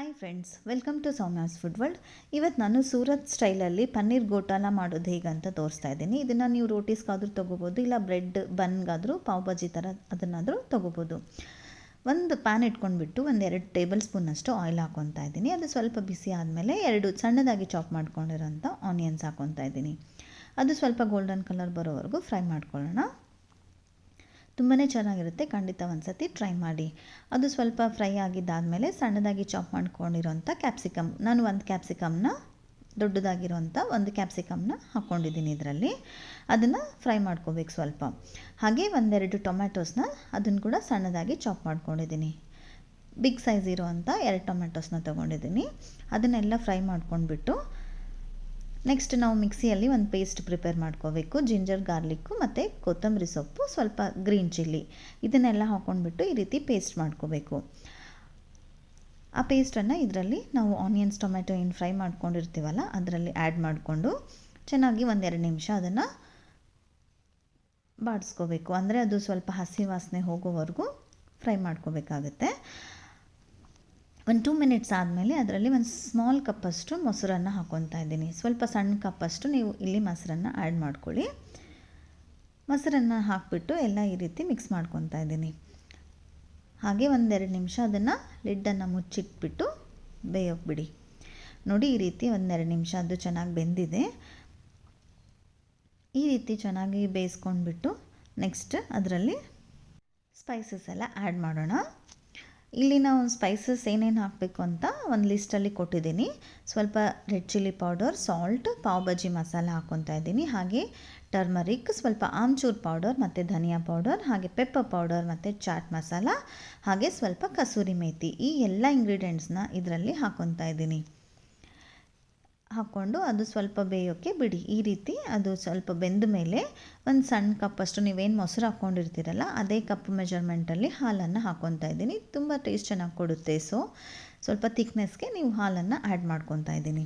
Hi friends, welcome to Soumya's food world. ಇವತ್ತು ನಾನು ಸೂರತ್ ಸ್ಟೈಲಲ್ಲಿ ಪನ್ನೀರ್ ಗೋಟಾಲ ಮಾಡೋದು ಹೇಗಂತ ತೋರಿಸ್ತಾ ಇದ್ದೀನಿ. ಇದನ್ನು ನೀವು ರೋಟೀಸ್ಗಾದರೂ ತೊಗೋಬೋದು, ಇಲ್ಲ ಬ್ರೆಡ್ ಬನ್ಗಾದರೂ ಪಾವ್ ಭಾಜಿ ಥರ ಅದನ್ನಾದರೂ ತೊಗೋಬೋದು. ಒಂದು ಪ್ಯಾನ್ ಇಟ್ಕೊಂಡ್ಬಿಟ್ಟು 1-2 ಟೇಬಲ್ ಸ್ಪೂನಷ್ಟು ಆಯಿಲ್ ಹಾಕ್ಕೊತಾ ಇದ್ದೀನಿ. ಅದು ಸ್ವಲ್ಪ ಬಿಸಿ ಆದಮೇಲೆ 2 ಸಣ್ಣದಾಗಿ ಚಾಪ್ ಮಾಡ್ಕೊಂಡಿರೋಂಥ ಆನಿಯನ್ಸ್ ಹಾಕ್ಕೊತಾ ಇದ್ದೀನಿ. ಅದು ಸ್ವಲ್ಪ ಗೋಲ್ಡನ್ ಕಲರ್ ಬರೋವರೆಗೂ ಫ್ರೈ ಮಾಡ್ಕೊಳ್ಳೋಣ. ತುಂಬಾ ಚೆನ್ನಾಗಿರುತ್ತೆ, ಖಂಡಿತ ಒಂದು ಸತಿ ಟ್ರೈ ಮಾಡಿ. ಅದು ಸ್ವಲ್ಪ ಫ್ರೈ ಆಗಿದ್ದಾದಮೇಲೆ ಸಣ್ಣದಾಗಿ ಚಾಪ್ ಮಾಡ್ಕೊಂಡಿರೋಂಥ ಕ್ಯಾಪ್ಸಿಕಮ್, ನಾನು ಒಂದು ಕ್ಯಾಪ್ಸಿಕಮ್ನ ದೊಡ್ಡದಾಗಿರೋಂಥ ಒಂದು ಕ್ಯಾಪ್ಸಿಕಮ್ನ ಹಾಕ್ಕೊಂಡಿದ್ದೀನಿ ಇದರಲ್ಲಿ. ಅದನ್ನು ಫ್ರೈ ಮಾಡ್ಕೋಬೇಕು ಸ್ವಲ್ಪ. ಹಾಗೆ 1-2 ಟೊಮ್ಯಾಟೋಸ್ನ ಅದನ್ನು ಕೂಡ ಸಣ್ಣದಾಗಿ ಚಾಪ್ ಮಾಡ್ಕೊಂಡಿದ್ದೀನಿ. ಬಿಗ್ ಸೈಜ್ ಇರೋವಂಥ 2 ಟೊಮ್ಯಾಟೋಸ್ನ ತೊಗೊಂಡಿದ್ದೀನಿ. ಅದನ್ನೆಲ್ಲ ಫ್ರೈ ಮಾಡ್ಕೊಂಡ್ಬಿಟ್ಟು ನೆಕ್ಸ್ಟ್ ನಾವು ಮಿಕ್ಸಿಯಲ್ಲಿ ಒಂದು ಪೇಸ್ಟ್ ಪ್ರಿಪೇರ್ ಮಾಡ್ಕೋಬೇಕು. ಜಿಂಜರ್ ಗಾರ್ಲಿಕ್ಕು ಮತ್ತು ಕೊತ್ತಂಬರಿ ಸೊಪ್ಪು, ಸ್ವಲ್ಪ ಗ್ರೀನ್ ಚಿಲ್ಲಿ, ಇದನ್ನೆಲ್ಲ ಹಾಕ್ಕೊಂಡ್ಬಿಟ್ಟು ಈ ರೀತಿ ಪೇಸ್ಟ್ ಮಾಡ್ಕೋಬೇಕು. ಆ ಪೇಸ್ಟನ್ನು ಇದರಲ್ಲಿ ನಾವು ಆನಿಯನ್ಸ್ ಟೊಮೆಟೊ ಏನು ಫ್ರೈ ಮಾಡ್ಕೊಂಡಿರ್ತೀವಲ್ಲ ಅದರಲ್ಲಿ ಆ್ಯಡ್ ಮಾಡಿಕೊಂಡು ಚೆನ್ನಾಗಿ 1-2 ನಿಮಿಷ ಅದನ್ನು ಬಾಡಿಸ್ಕೋಬೇಕು. ಅಂದರೆ ಅದು ಸ್ವಲ್ಪ ಹಸಿ ವಾಸನೆ ಹೋಗೋವರೆಗೂ ಫ್ರೈ ಮಾಡ್ಕೋಬೇಕಾಗುತ್ತೆ. 2 ಮಿನಿಟ್ಸ್ ಆದಮೇಲೆ ಅದರಲ್ಲಿ ಒಂದು ಸ್ಮಾಲ್ ಕಪ್ಪಷ್ಟು ಮೊಸರನ್ನು ಹಾಕ್ಕೊತಾ ಇದ್ದೀನಿ. ಸ್ವಲ್ಪ ಸಣ್ಣ ಕಪ್ಪಷ್ಟು ನೀವು ಇಲ್ಲಿ ಮೊಸರನ್ನು ಆ್ಯಡ್ ಮಾಡ್ಕೊಳ್ಳಿ. ಮೊಸರನ್ನು ಹಾಕಿಬಿಟ್ಟು ಎಲ್ಲ ಈ ರೀತಿ ಮಿಕ್ಸ್ ಮಾಡ್ಕೊತಾ ಇದ್ದೀನಿ. ಹಾಗೆ 1-2 ನಿಮಿಷ ಅದನ್ನು ಲಿಡ್ಡನ್ನು ಮುಚ್ಚಿಟ್ಬಿಟ್ಟು ಬೇಯೋಕೆ ಬಿಡಿ. ನೋಡಿ, ಈ ರೀತಿ 1-2 ನಿಮಿಷ ಅದು ಚೆನ್ನಾಗಿ ಬೆಂದಿದೆ. ಈ ರೀತಿ ಚೆನ್ನಾಗಿ ಬೇಯಿಸ್ಕೊಂಡ್ಬಿಟ್ಟು ನೆಕ್ಸ್ಟ್ ಅದರಲ್ಲಿ ಸ್ಪೈಸಸ್ ಎಲ್ಲ ಆ್ಯಡ್ ಮಾಡೋಣ. ಇಲ್ಲಿ ನಾವು ಸ್ಪೈಸಸ್ ಏನೇನು ಹಾಕಬೇಕು ಅಂತ ಒಂದು ಲಿಸ್ಟಲ್ಲಿ ಕೊಟ್ಟಿದ್ದೀನಿ. ಸ್ವಲ್ಪ red chilli powder, salt, pav bhaji masala ಹಾಕ್ಕೊತಾ ಇದ್ದೀನಿ. ಹಾಗೆ ಟರ್ಮರಿಕ್, ಸ್ವಲ್ಪ ಆಮ್ಚೂರ್ ಪೌಡರ್ ಮತ್ತು ಧನಿಯಾ ಪೌಡರ್, ಹಾಗೆ ಪೆಪ್ಪರ್ ಪೌಡರ್ ಮತ್ತು ಚಾಟ್ ಮಸಾಲ, ಹಾಗೆ ಸ್ವಲ್ಪ ಕಸೂರಿ ಮೇಥಿ. ಈ ಎಲ್ಲ ಇಂಗ್ರೀಡಿಯೆಂಟ್ಸ್ನ ಇದರಲ್ಲಿ ಹಾಕ್ಕೊತಾ ಇದ್ದೀನಿ. ಹಾಕ್ಕೊಂಡು ಅದು ಸ್ವಲ್ಪ ಬೇಯೋಕ್ಕೆ ಬಿಡಿ. ಈ ರೀತಿ ಅದು ಸ್ವಲ್ಪ ಬೆಂದ ಮೇಲೆ ಒಂದು ಸಣ್ಣ ಕಪ್ಪಷ್ಟು ನೀವೇನು ಮೊಸರು ಹಾಕ್ಕೊಂಡಿರ್ತೀರಲ್ಲ ಅದೇ ಕಪ್ ಮೆಜರ್ಮೆಂಟಲ್ಲಿ ಹಾಲನ್ನು ಹಾಕ್ಕೊತಾ ಇದ್ದೀನಿ. ತುಂಬ ಟೇಸ್ಟ್ ಚೆನ್ನಾಗಿ ಕೊಡುತ್ತೆ. ಸ್ವಲ್ಪ ಥಿಕ್ನೆಸ್ಗೆ ನೀವು ಹಾಲನ್ನು ಆ್ಯಡ್ ಮಾಡ್ಕೊತಾ ಇದ್ದೀನಿ.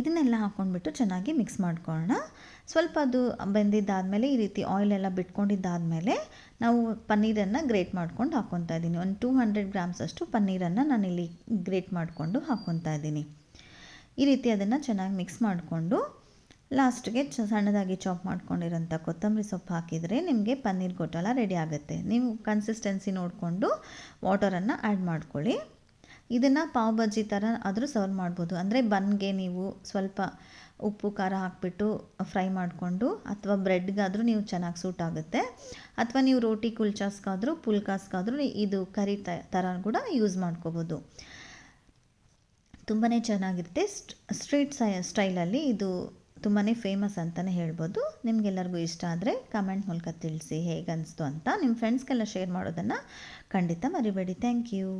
ಇದನ್ನೆಲ್ಲ ಹಾಕ್ಕೊಂಡ್ಬಿಟ್ಟು ಚೆನ್ನಾಗಿ ಮಿಕ್ಸ್ ಮಾಡ್ಕೊಳ್ಳೋಣ. ಸ್ವಲ್ಪ ಅದು ಬೆಂದಿದ್ದಾದಮೇಲೆ ಈ ರೀತಿ ಆಯಿಲೆಲ್ಲ ಬಿಟ್ಕೊಂಡಿದ್ದಾದಮೇಲೆ ನಾವು ಪನ್ನೀರನ್ನು ಗ್ರೇಟ್ ಮಾಡ್ಕೊಂಡು ಹಾಕ್ಕೊತಾ ಇದ್ದೀನಿ. ಒಂದು 200 ಗ್ರಾಮ್ಸಷ್ಟು ಪನ್ನೀರನ್ನು ನಾನಿಲ್ಲಿ ಗ್ರೇಟ್ ಮಾಡಿಕೊಂಡು ಹಾಕ್ಕೊತಾ ಇದ್ದೀನಿ. ಈ ರೀತಿ ಅದನ್ನು ಚೆನ್ನಾಗಿ ಮಿಕ್ಸ್ ಮಾಡಿಕೊಂಡು ಲಾಸ್ಟ್ಗೆ ಸಣ್ಣದಾಗಿ ಚಾಪ್ ಮಾಡ್ಕೊಂಡಿರೋಂಥ ಕೊತ್ತಂಬರಿ ಸೊಪ್ಪು ಹಾಕಿದರೆ ನಿಮಗೆ ಪನ್ನೀರ್ ಗೋಟಾಲ ರೆಡಿ ಆಗುತ್ತೆ. ನೀವು ಕನ್ಸಿಸ್ಟೆನ್ಸಿ ನೋಡಿಕೊಂಡು ವಾಟರನ್ನು ಆ್ಯಡ್ ಮಾಡ್ಕೊಳ್ಳಿ. ಇದನ್ನು ಪಾವ್ ಭಾಜಿ ಥರ ಆದರೂ ಸರ್ವ್ ಮಾಡ್ಬೋದು. ಅಂದರೆ ಬನ್ಗೆ ನೀವು ಸ್ವಲ್ಪ ಉಪ್ಪು ಖಾರ ಹಾಕಿಬಿಟ್ಟು ಫ್ರೈ ಮಾಡಿಕೊಂಡು, ಅಥವಾ ಬ್ರೆಡ್ಗಾದರೂ ನೀವು ಚೆನ್ನಾಗಿ ಸೂಟ್ ಆಗುತ್ತೆ. ಅಥವಾ ನೀವು ರೋಟಿ ಕುಲ್ಚಾಸ್ಗಾದರೂ ಪುಲ್ಕಾಸ್ಗಾದರೂ ಇದು ಕರಿ ಥರ ಕೂಡ ಯೂಸ್ ಮಾಡ್ಕೋಬೋದು. ತುಂಬಾ ಚೆನ್ನಾಗಿರುತ್ತೆ. ಸ್ಟ್ರೀಟ್ ಸ್ಟೈಲಲ್ಲಿ ಇದು ತುಂಬಾ ಫೇಮಸ್ ಅಂತಲೇ ಹೇಳ್ಬೋದು. ನಿಮಗೆಲ್ಲರಿಗೂ ಇಷ್ಟ ಆದರೆ ಕಮೆಂಟ್ ಮೂಲಕ ತಿಳಿಸಿ ಹೇಗೆ ಅನಿಸ್ತು ಅಂತ. ನಿಮ್ಮ ಫ್ರೆಂಡ್ಸ್ಗೆಲ್ಲ ಶೇರ್ ಮಾಡೋದನ್ನು ಖಂಡಿತ ಮರಿಬೇಡಿ. Thank you.